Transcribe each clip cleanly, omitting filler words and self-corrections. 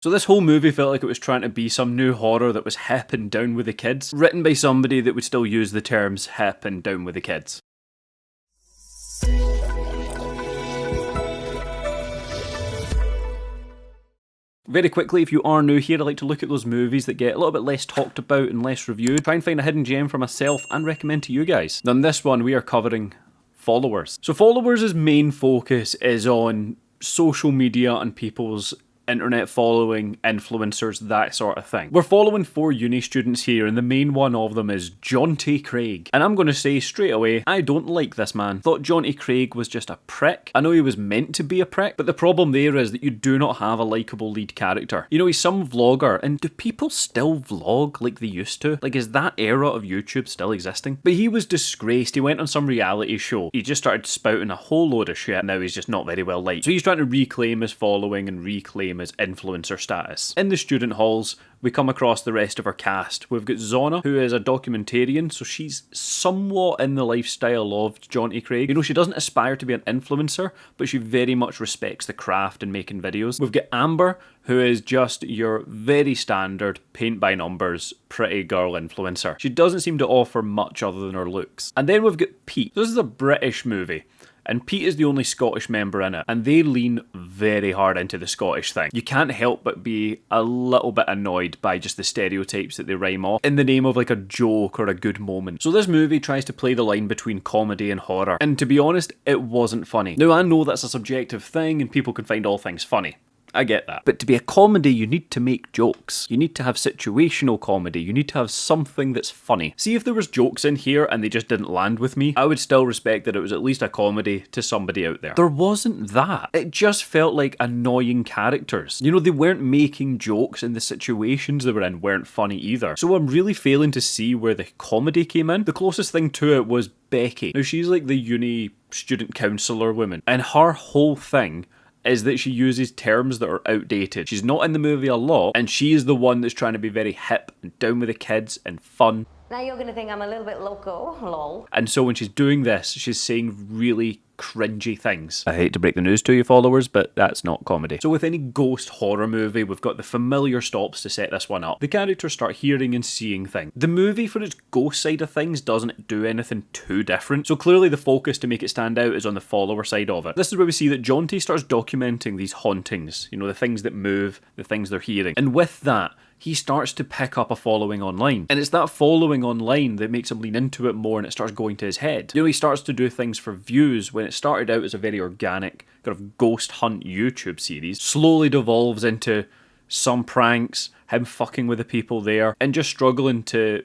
So this whole movie felt like it was trying to be some new horror that was hip and down with the kids, written by somebody that would still use the terms hip and down with the kids. Very quickly, if you are new here, I like to look at those movies that get a little bit less talked about and less reviewed, try and find a hidden gem for myself and recommend to you guys. Now in this one, we are covering Followers. So Followers' main focus is on social media and people's internet following, influencers, that sort of thing. We're following 4 uni students here, and the main one of them is Jonty Craig. And I'm going to say straight away, I don't like this man. Thought Jonty Craig was just a prick. I know he was meant to be a prick, but the problem there is that you do not have a likeable lead character. You know, he's some vlogger, and do people still vlog like they used to? Like, is that era of YouTube still existing? But he was disgraced. He went on some reality show. He just started spouting a whole load of shit. Now he's just not very well liked. So he's trying to reclaim his following and reclaim his influencer status. In the student halls, we come across the rest of our cast. We've got Zona, who is a documentarian, so she's somewhat in the lifestyle of Jonty Craig. You know, she doesn't aspire to be an influencer, but she very much respects the craft and making videos. We've got Amber, who is just your very standard paint by numbers pretty girl influencer. She doesn't seem to offer much other than her looks. And then we've got Pete. This is a British movie, and Pete is the only Scottish member in it, and they lean very hard into the Scottish thing. You can't help but be a little bit annoyed by just the stereotypes that they rhyme off in the name of like a joke or a good moment. So this movie tries to play the line between comedy and horror, and to be honest, it wasn't funny. Now I know that's a subjective thing and people can find all things funny. I get that. But to be a comedy, you need to make jokes. You need to have situational comedy. You need to have something that's funny. See, if there was jokes in here and they just didn't land with me, I would still respect that it was at least a comedy to somebody out there. There wasn't that. It just felt like annoying characters. You know, they weren't making jokes, and the situations they were in weren't funny either. So I'm really failing to see where the comedy came in. The closest thing to it was Becky. Now, she's like the uni student counsellor woman, and her whole thing is that she uses terms that are outdated. She's not in the movie a lot, and she is the one that's trying to be very hip and down with the kids and fun. Now you're going to think I'm a little bit loco, lol. And so when she's doing this, she's saying really cringy things. I hate to break the news to you followers, but that's not comedy. So with any ghost horror movie, we've got the familiar stops to set this one up. The characters start hearing and seeing things. The movie, for its ghost side of things, doesn't do anything too different. So clearly the focus to make it stand out is on the follower side of it. This is where we see that Jonty starts documenting these hauntings, you know, the things that move, the things they're hearing. And with that, he starts to pick up a following online. And it's that following online that makes him lean into it more, and it starts going to his head. You know, he starts to do things for views when it started out as a very organic kind of ghost hunt YouTube series, slowly devolves into some pranks, him fucking with the people there, and just struggling to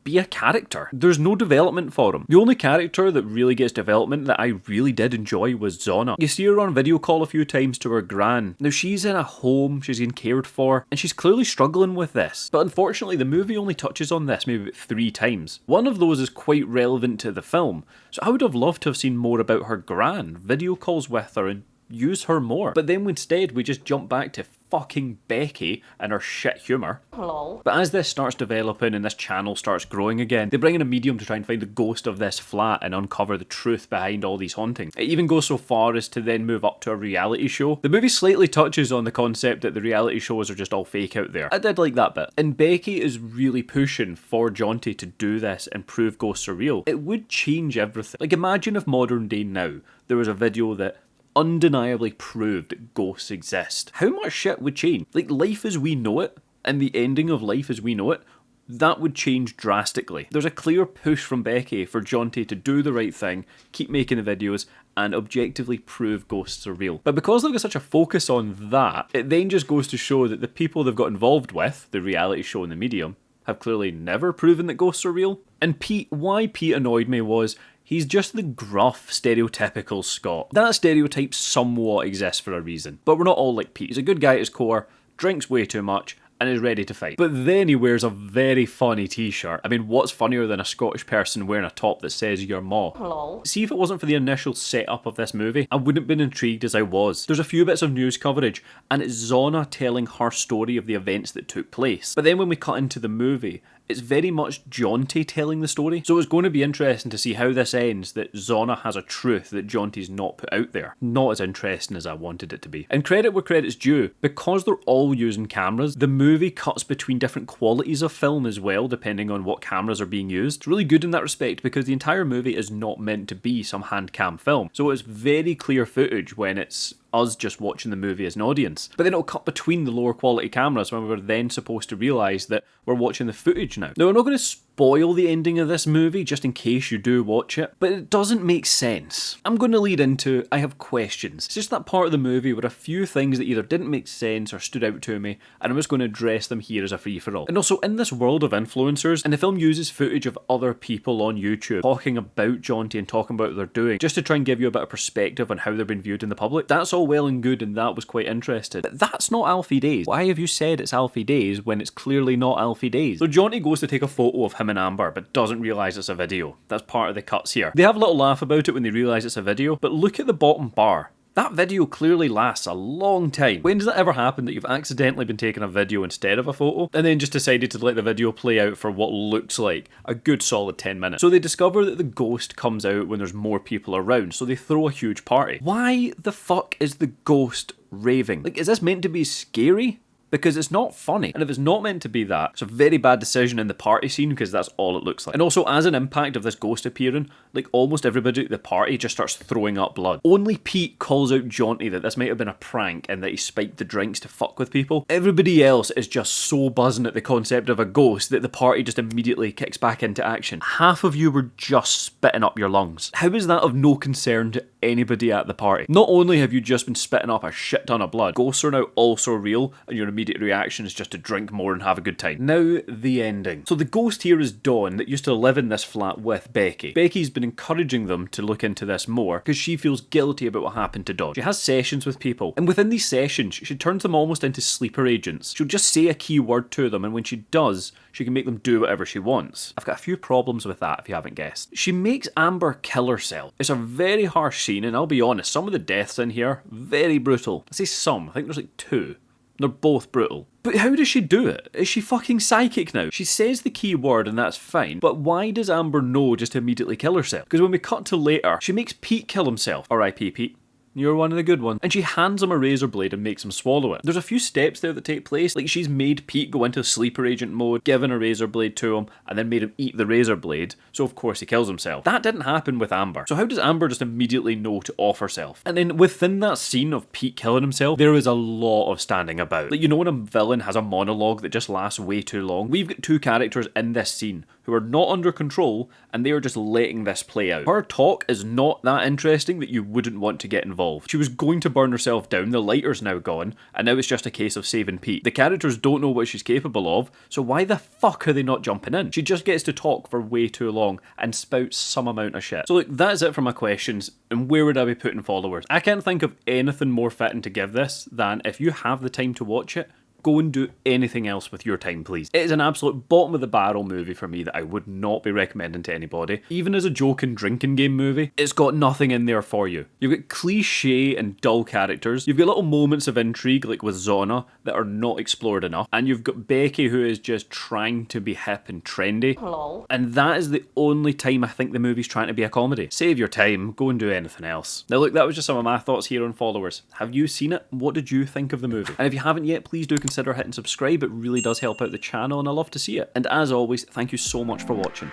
be a character. There's no development for him. The only character that really gets development that I really did enjoy was Zona. You see her on video call a few times to her gran. Now she's in a home, she's getting cared for, and she's clearly struggling with this. But unfortunately the movie only touches on this maybe about 3 times. One of those is quite relevant to the film, so I would have loved to have seen more about her gran, video calls with her and use her more. But then instead we just jump back to fucking Becky and her shit humour. Lol. But as this starts developing and this channel starts growing again, they bring in a medium to try and find the ghost of this flat and uncover the truth behind all these hauntings. It even goes so far as to then move up to a reality show. The movie slightly touches on the concept that the reality shows are just all fake out there. I did like that bit. And Becky is really pushing for Jonty to do this and prove ghosts are real. It would change everything. Like, imagine if modern day now, there was a video that undeniably proved that ghosts exist. How much shit would change? Like, life as we know it, and the ending of life as we know it, that would change drastically. There's a clear push from Becky for Jonty to do the right thing, keep making the videos, and objectively prove ghosts are real. But because they've got such a focus on that, it then just goes to show that the people they've got involved with, the reality show and the medium, have clearly never proven that ghosts are real. And Pete, why Pete annoyed me was, he's just the gruff, stereotypical Scot. That stereotype somewhat exists for a reason, but we're not all like Pete. He's a good guy at his core, drinks way too much, and is ready to fight. But then he wears a very funny t-shirt. I mean, what's funnier than a Scottish person wearing a top that says "your ma"? Lol. See, if it wasn't for the initial setup of this movie, I wouldn't have been intrigued as I was. There's a few bits of news coverage, and it's Zona telling her story of the events that took place. But then when we cut into the movie, It's very much Jonty telling the story. So it's going to be interesting to see how this ends, that Zona has a truth that Jonty's not put out there. Not as interesting as I wanted it to be. And credit where credit's due, because they're all using cameras, the movie cuts between different qualities of film as well, depending on what cameras are being used. It's really good in that respect because the entire movie is not meant to be some hand cam film. So it's very clear footage when it's us just watching the movie as an audience. But then it'll cut between the lower quality cameras when we're then supposed to realise that we're watching the footage now. Now, we're not going to spoil the ending of this movie just in case you do watch it, but it doesn't make sense. I'm going to lead into, I have questions. It's just that part of the movie where a few things that either didn't make sense or stood out to me, and I'm just going to address them here as a free-for-all. And also, in this world of influencers, and the film uses footage of other people on YouTube talking about Jonty and talking about what they're doing, just to try and give you a bit of perspective on how they're being viewed in the public. That's all well and good, and that was quite interesting. But that's not Alfie Days. Why have you said it's Alfie Days when it's clearly not Alfie Days? So Jonty goes to take a photo of him and Amber, but doesn't realise it's a video. That's part of the cuts here. They have a little laugh about it when they realise it's a video, but look at the bottom bar. That video clearly lasts a long time. When does that ever happen that you've accidentally been taking a video instead of a photo, and then just decided to let the video play out for what looks like a good solid 10 minutes? So they discover that the ghost comes out when there's more people around, so they throw a huge party. Why the fuck is the ghost raving? Like, is this meant to be scary? Because it's not funny. And if it's not meant to be that, it's a very bad decision in the party scene because that's all it looks like. And also, as an impact of this ghost appearing, like almost everybody at the party just starts throwing up blood. Only Pete calls out Jonty that this might have been a prank and that he spiked the drinks to fuck with people. Everybody else is just so buzzing at the concept of a ghost that the party just immediately kicks back into action. Half of you were just spitting up your lungs. How is that of no concern to anybody at the party? Not only have you just been spitting up a shit ton of blood, ghosts are now also real, and your immediate reaction is just to drink more and have a good time. Now, the ending. So the ghost here is Dawn, that used to live in this flat with Becky. Becky's been encouraging them to look into this more because she feels guilty about what happened to Dawn. She has sessions with people, and within these sessions, she turns them almost into sleeper agents. She'll just say a key word to them, and when she does, she can make them do whatever she wants. I've got a few problems with that, if you haven't guessed. She makes Amber kill herself. It's a very harsh scene, and I'll be honest, some of the deaths in here, very brutal. I say some, I think there's like 2. They're both brutal. But how does she do it? Is she fucking psychic now? She says the key word and that's fine, but why does Amber know just to immediately kill herself? Because when we cut to later, she makes Pete kill himself. R.I.P. Pete. You're one of the good ones. And she hands him a razor blade and makes him swallow it. There's a few steps there that take place. Like, she's made Pete go into sleeper agent mode, given a razor blade to him, and then made him eat the razor blade. So of course he kills himself. That didn't happen with Amber. So how does Amber just immediately know to off herself? And then within that scene of Pete killing himself, there is a lot of standing about. Like, you know when a villain has a monologue that just lasts way too long? We've got 2 characters in this scene who are not under control, and they are just letting this play out. Her talk is not that interesting that you wouldn't want to get involved. She was going to burn herself down, the lighter's now gone, and now it's just a case of saving Pete. The characters don't know what she's capable of, so why the fuck are they not jumping in? She just gets to talk for way too long and spouts some amount of shit. So look, that's it for my questions, and where would I be putting followers? I can't think of anything more fitting to give this than, if you have the time to watch it, go and do anything else with your time, please. It is an absolute bottom of the barrel movie for me that I would not be recommending to anybody. Even as a joke and drinking game movie, it's got nothing in there for you. You've got cliche and dull characters. You've got little moments of intrigue, like with Zona, that are not explored enough. And you've got Becky, who is just trying to be hip and trendy. Lol. And that is the only time I think the movie's trying to be a comedy. Save your time, go and do anything else. Now look, that was just some of my thoughts here on Followers. Have you seen it? What did you think of the movie? And if you haven't yet, please do consider hitting subscribe. It really does help out the channel and I love to see it. And as always, thank you so much for watching.